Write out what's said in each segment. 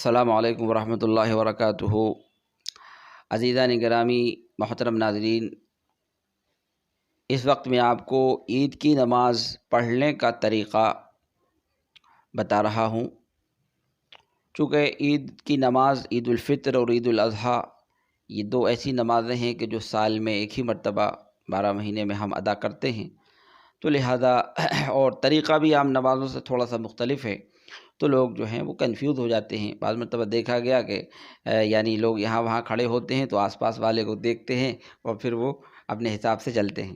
السلام علیکم ورحمۃ اللہ وبرکاتہ۔ عزیزان گرامی، محترم ناظرین، اس وقت میں آپ کو عید کی نماز پڑھنے کا طریقہ بتا رہا ہوں۔ چونکہ عید کی نماز عید الفطر اور عید الاضحیٰ یہ دو ایسی نمازیں ہیں کہ جو سال میں ایک ہی مرتبہ 12 مہینے میں ہم ادا کرتے ہیں، تو لہذا اور طریقہ بھی عام نمازوں سے تھوڑا سا مختلف ہے، تو لوگ جو ہیں وہ کنفیوز ہو جاتے ہیں۔ بعض مرتبہ دیکھا گیا کہ یعنی لوگ یہاں وہاں کھڑے ہوتے ہیں تو آس پاس والے کو دیکھتے ہیں اور پھر وہ اپنے حساب سے چلتے ہیں۔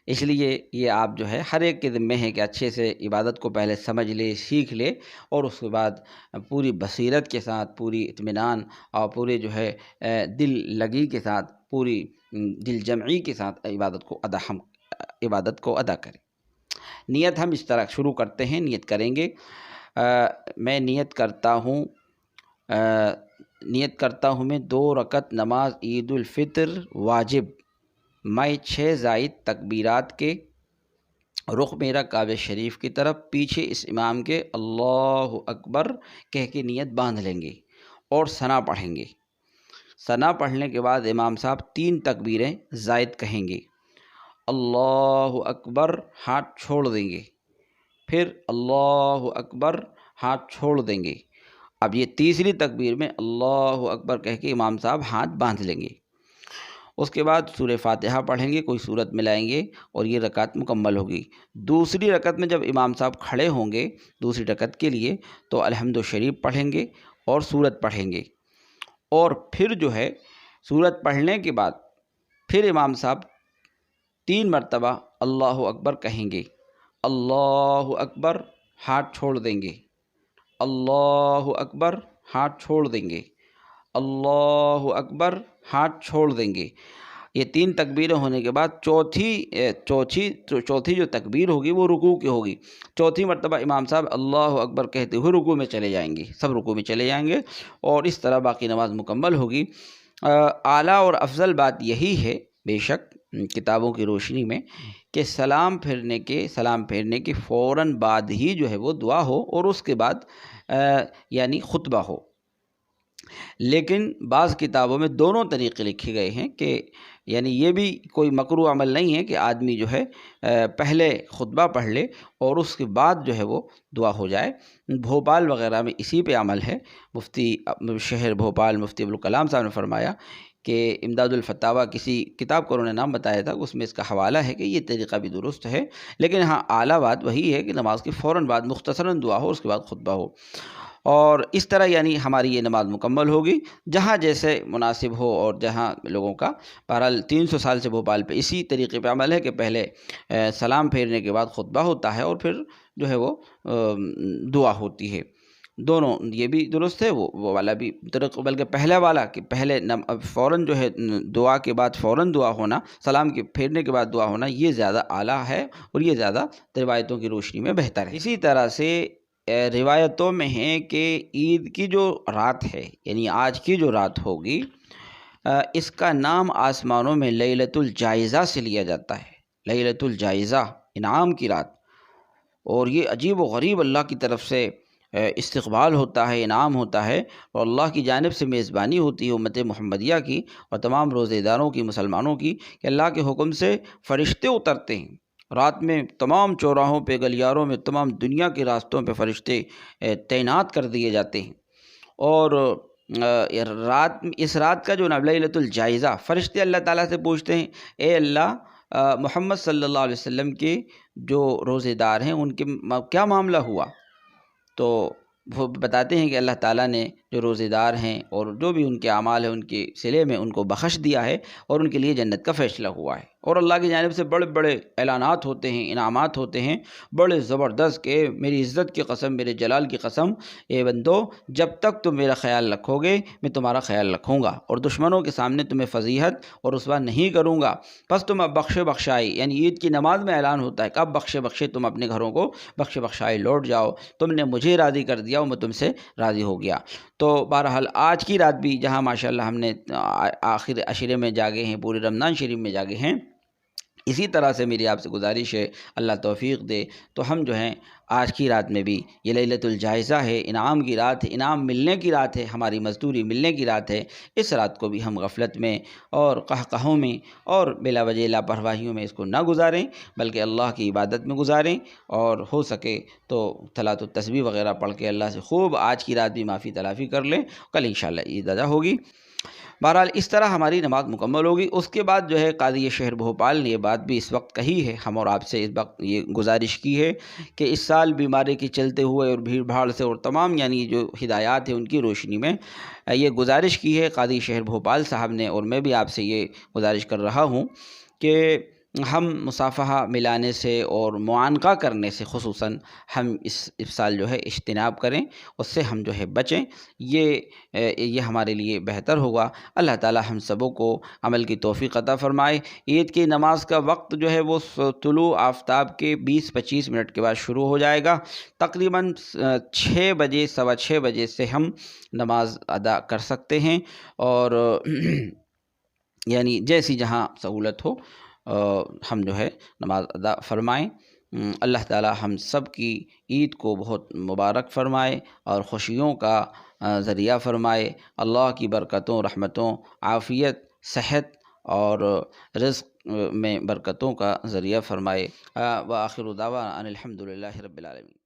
اس لیے یہ آپ جو ہے ہر ایک کے ذمہ ہے کہ اچھے سے عبادت کو پہلے سمجھ لے، سیکھ لے، اور اس کے بعد پوری بصیرت کے ساتھ، پوری اطمینان اور پورے جو ہے دل لگی کے ساتھ، پوری دل جمعی کے ساتھ عبادت کو ادا کریں۔ نیت ہم اس طرح شروع کرتے ہیں، نیت کریں گے۔ میں نیت کرتا ہوں میں 2 رکعت نماز عید الفطر واجب، میں 6 زائد تکبیرات کے، رخ میرا کعبہ شریف کی طرف، پیچھے اس امام کے اللہ اکبر کہہ کے نیت باندھ لیں گے اور ثنا پڑھیں گے۔ ثنا پڑھنے کے بعد امام صاحب 3 تکبیریں زائد کہیں گے، اللہ اکبر، ہاتھ چھوڑ دیں گے، پھر اللہ اکبر، ہاتھ چھوڑ دیں گے۔ اب یہ تیسری تکبیر میں اللہ اکبر کہہ کے امام صاحب ہاتھ باندھ لیں گے۔ اس کے بعد سورہ فاتحہ پڑھیں گے، کوئی سورت ملائیں گے اور یہ رکعت مکمل ہوگی۔ دوسری رکعت میں جب امام صاحب کھڑے ہوں گے دوسری رکعت کے لیے تو الحمد شریف پڑھیں گے اور سورت پڑھیں گے، اور پھر جو ہے سورت پڑھنے کے بعد پھر امام صاحب 3 مرتبہ اللہ اکبر کہیں گے، اللہ اکبر، ہاتھ چھوڑ دیں گے، اللہ اکبر، ہاتھ چھوڑ دیں گے، اللہ اکبر، ہاتھ چھوڑ دیں گے۔ یہ 3 تکبیریں ہونے کے بعد چوتھی جو تکبیر ہوگی وہ رکوع کی ہوگی۔ چوتھی مرتبہ امام صاحب اللہ اکبر کہتے ہوئے رکوع میں چلے جائیں گے، سب رکوع میں چلے جائیں گے، اور اس طرح باقی نماز مکمل ہوگی۔ اعلیٰ اور افضل بات یہی ہے بے شک کتابوں کی روشنی میں کہ سلام پھیرنے کے فوراً بعد ہی جو ہے وہ دعا ہو اور اس کے بعد یعنی خطبہ ہو۔ لیکن بعض کتابوں میں دونوں طریقے لکھے گئے ہیں کہ یعنی یہ بھی کوئی مکروہ عمل نہیں ہے کہ آدمی جو ہے پہلے خطبہ پڑھ لے اور اس کے بعد جو ہے وہ دعا ہو جائے۔ بھوپال وغیرہ میں اسی پہ عمل ہے۔ مفتی شہر بھوپال مفتی ابوالکلام صاحب نے فرمایا کہ امداد الفتاویٰ کسی کتاب کو انہوں نے نام بتایا تھا، اس میں اس کا حوالہ ہے کہ یہ طریقہ بھی درست ہے، لیکن ہاں اعلیٰ بات وہی ہے کہ نماز کے فوراً بعد مختصراً دعا ہو، اس کے بعد خطبہ ہو، اور اس طرح یعنی ہماری یہ نماز مکمل ہوگی جہاں جیسے مناسب ہو اور جہاں لوگوں کا۔ بہرحال 300 سال سے بھوپال پہ اسی طریقے پہ عمل ہے کہ پہلے سلام پھیرنے کے بعد خطبہ ہوتا ہے اور پھر جو ہے وہ دعا ہوتی ہے۔ دونوں یہ بھی درست ہے، وہ والا بھی درست، بلکہ پہلا والا کہ پہلے فوراً جو ہے دعا کے بعد فوراً دعا ہونا، سلام کے پھیرنے کے بعد دعا ہونا، یہ زیادہ اعلیٰ ہے اور یہ زیادہ روایتوں کی روشنی میں بہتر ہے۔ اسی طرح سے روایتوں میں ہے کہ عید کی جو رات ہے یعنی آج کی جو رات ہوگی، اس کا نام آسمانوں میں لیلۃ الجائزہ سے لیا جاتا ہے، لیلۃ الجائزہ، انعام کی رات، اور یہ عجیب و غریب اللہ کی طرف سے استقبال ہوتا ہے، انعام ہوتا ہے، اور اللہ کی جانب سے میزبانی ہوتی ہے امت محمدیہ کی اور تمام روزے داروں کی، مسلمانوں کی، کہ اللہ کے حکم سے فرشتے اترتے ہیں رات میں، تمام چوراہوں پہ، گلیاروں میں، تمام دنیا کے راستوں پہ فرشتے تعینات کر دیے جاتے ہیں، اور اس رات کا جو لیلۃ الجائزہ، فرشتے اللہ تعالیٰ سے پوچھتے ہیں، اے اللہ، محمد صلی اللہ علیہ وسلم کے جو روزے دار ہیں ان کے کیا معاملہ ہوا؟ تو وہ بتاتے ہیں کہ اللہ تعالیٰ نے جو روزے دار ہیں اور جو بھی ان کے اعمال ہیں ان کے صلے میں ان کو بخش دیا ہے اور ان کے لیے جنت کا فیصلہ ہوا ہے، اور اللہ کی جانب سے بڑے بڑے اعلانات ہوتے ہیں، انعامات ہوتے ہیں بڑے زبردست کہ میری عزت کی قسم، میرے جلال کی قسم، اے بندو جب تک تم میرا خیال رکھو گے میں تمہارا خیال رکھوں گا اور دشمنوں کے سامنے تمہیں فضیحت اور رسوا نہیں کروں گا، پس تم اب بخشے بخشائی، یعنی عید کی نماز میں اعلان ہوتا ہے کہ اب بخشے تم اپنے گھروں کو بخشے بخشائی لوٹ جاؤ، تم نے مجھے راضی کر دیا اور میں تم سے راضی ہو گیا۔ تو بہرحال آج کی رات بھی جہاں ماشاءاللہ ہم نے آخر عشرے میں جاگے ہیں، پورے رمضان شریف میں جاگے ہیں، اسی طرح سے میری آپ سے گزارش ہے، اللہ توفیق دے تو ہم جو ہیں آج کی رات میں بھی، یہ لیلۃ الجائزہ ہے، انعام کی رات ہے، انعام ملنے کی رات ہے، ہماری مزدوری ملنے کی رات ہے، اس رات کو بھی ہم غفلت میں اور قہقہوں میں اور بلا وجہ لاپرواہیوں میں اس کو نہ گزاریں، بلکہ اللہ کی عبادت میں گزاریں، اور ہو سکے تو صلاۃ التسبیح وغیرہ پڑھ کے اللہ سے خوب آج کی رات بھی معافی تلافی کر لیں، کل انشاءاللہ عید ادا ہوگی۔ بہرحال اس طرح ہماری نماز مکمل ہوگی۔ اس کے بعد جو ہے قاضی شہر بھوپال نے یہ بات بھی اس وقت کہی ہے، ہم اور آپ سے اس وقت یہ گزارش کی ہے کہ اس سال بیماری کے چلتے ہوئے اور بھیڑ بھاڑ سے اور تمام یعنی جو ہدایات ہیں ان کی روشنی میں یہ گزارش کی ہے قاضی شہر بھوپال صاحب نے، اور میں بھی آپ سے یہ گزارش کر رہا ہوں کہ ہم مصافحہ ملانے سے اور معانقہ کرنے سے خصوصاً ہم اس سال جو ہے اجتناب کریں، اس سے ہم جو ہے بچیں، یہ ہمارے لیے بہتر ہوگا۔ اللہ تعالی ہم سبوں کو عمل کی توفیق عطا فرمائے۔ عید کی نماز کا وقت جو ہے وہ طلوع آفتاب کے 20-25 منٹ کے بعد شروع ہو جائے گا، تقریباً 6 بجے 6:15 بجے سے ہم نماز ادا کر سکتے ہیں، اور یعنی جیسی جہاں سہولت ہو ہم جو ہے نماز ادا فرمائیں۔ اللہ تعالی ہم سب کی عید کو بہت مبارک فرمائے اور خوشیوں کا ذریعہ فرمائے، اللہ کی برکتوں، رحمتوں، عافیت، صحت اور رزق میں برکتوں کا ذریعہ فرمائے۔ وآخر دعوانا ان الحمد للہ رب العالمین۔